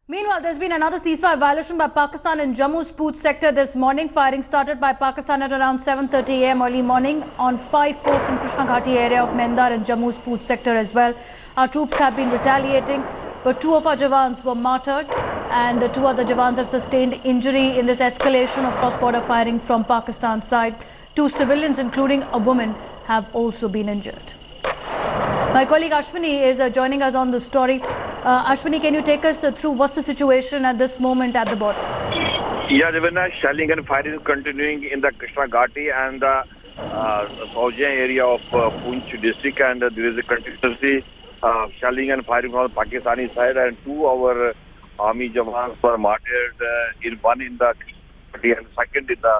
Meanwhile, there's been another ceasefire violation by Pakistan in Jammu's Poonch sector this morning. Firing started by Pakistan at around 7:30 a.m. early morning on 5 posts in Krishna Ghati area of Mendar and Jammu's Poonch sector as well. Our troops have been retaliating, but 2 of our Jawans were martyred and 2 other Jawans have sustained injury in this escalation of cross-border firing from Pakistan's side. 2 civilians, including a woman, have also been injured. My colleague Ashwini is joining us on the story. Ashwini, can you take us through what's the situation at this moment at the border? Yeah, Devina, shelling and firing is continuing in the Krishna Ghati and the Saujian area of Poonch district, and there is a continuously shelling and firing on the Pakistani side, and 2 our army jawans were martyred, one in the Krishna Ghati and second in the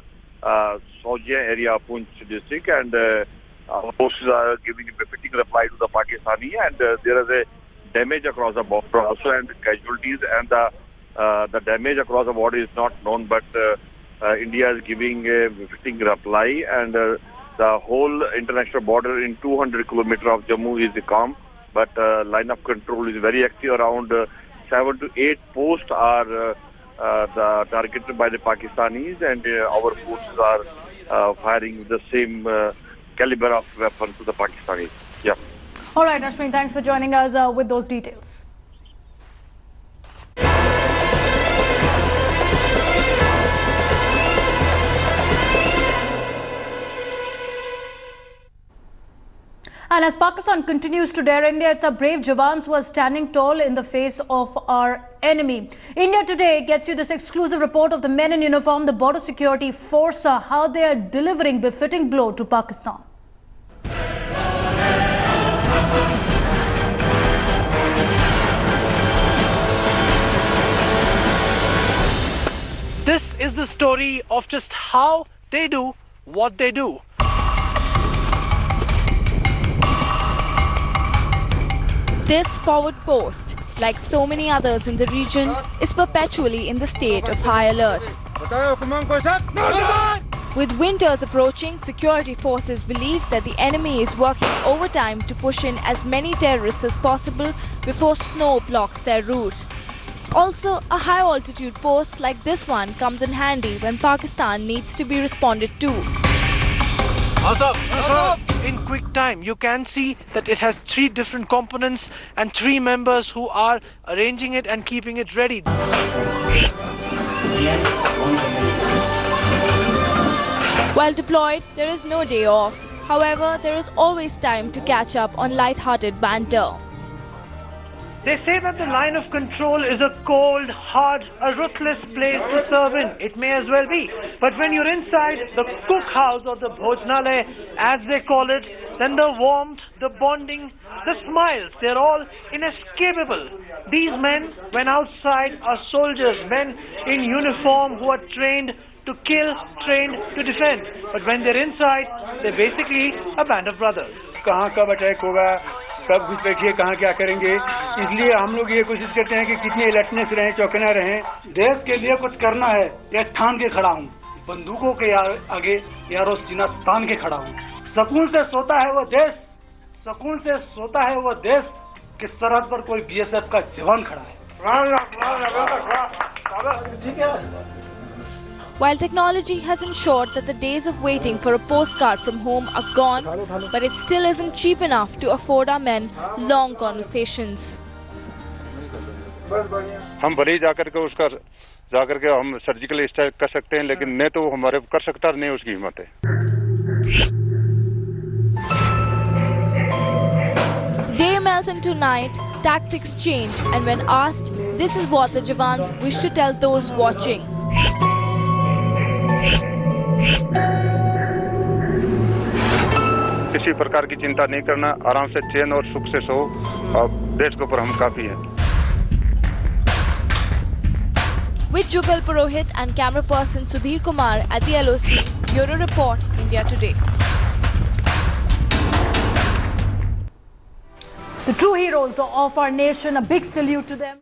Saujian area of Poonch district, and our forces are giving a befitting reply to the Pakistani, and there is a damage across the border also and casualties, and the damage across the border is not known, but India is giving a befitting reply, and the whole international border in 200 kilometers of Jammu is calm, but line of control is very active. Around 7 to 8 posts are targeted by the Pakistanis, and our forces are firing the same caliber of weapons to the Pakistanis. Yeah. All right, Ashwini, thanks for joining us with those details. And as Pakistan continues to dare India, it's our brave Jawans who are standing tall in the face of our enemy. India Today gets you this exclusive report of the men in uniform, the border security force, how they are delivering befitting blow to Pakistan. This is the story of just how they do what they do. This forward post, like so many others in the region, is perpetually in the state of high alert. With winters approaching, security forces believe that the enemy is working overtime to push in as many terrorists as possible before snow blocks their route. Also, a high-altitude post like this one comes in handy when Pakistan needs to be responded to. In quick time, you can see that it has 3 different components and 3 members who are arranging it and keeping it ready. While deployed, there is no day off. However, there is always time to catch up on light-hearted banter. They say that the line of control is a cold, hard, a ruthless place to serve in. It may as well be. But when you're inside the cook house or the bhojnalay, as they call it, then the warmth, the bonding, the smiles, they're all inescapable. These men, when outside, are soldiers, men in uniform who are trained to kill, trained to defend. But when they're inside, they're basically a band of brothers. कहाँ कब attack होगा, सब कुछ देखिए कहाँ क्या करेंगे, इसलिए हम लोग ये कोशिश करते हैं कि कितनी अलर्टनेस रहें, चौकना रहें। देश के लिए कुछ करना है, या ठान के खड़ा हूँ, बंदूकों के आगे यारों सीना तान के खड़ा हूँ। सुकून से सोता है वो देश, सुकून से सोता है वो देश कि सरहद पर कोई बीएसएफ का जवान खड़ा है। ठीक है। While technology has ensured that the days of waiting for a postcard from home are gone, but it still isn't cheap enough to afford our men long conversations. हम भले ही जाकर के हम सर्जिकल स्ट्राइक कर सकते हैं, लेकिन नहीं तो हमारे कर सकता नहीं उसकी हिम्मत है. Day melts into night, tactics change, and when asked, this is what the Jawans wish to tell those watching. किसी प्रकार की चिंता नहीं करना, आराम से चैन और सुख से सो, और देश के ऊपर हम काफी हैं. With Jugal Purohit and camera person Sudhir Kumar at the LOC, Bureau Report, India Today. The true heroes of our nation, a big salute to them.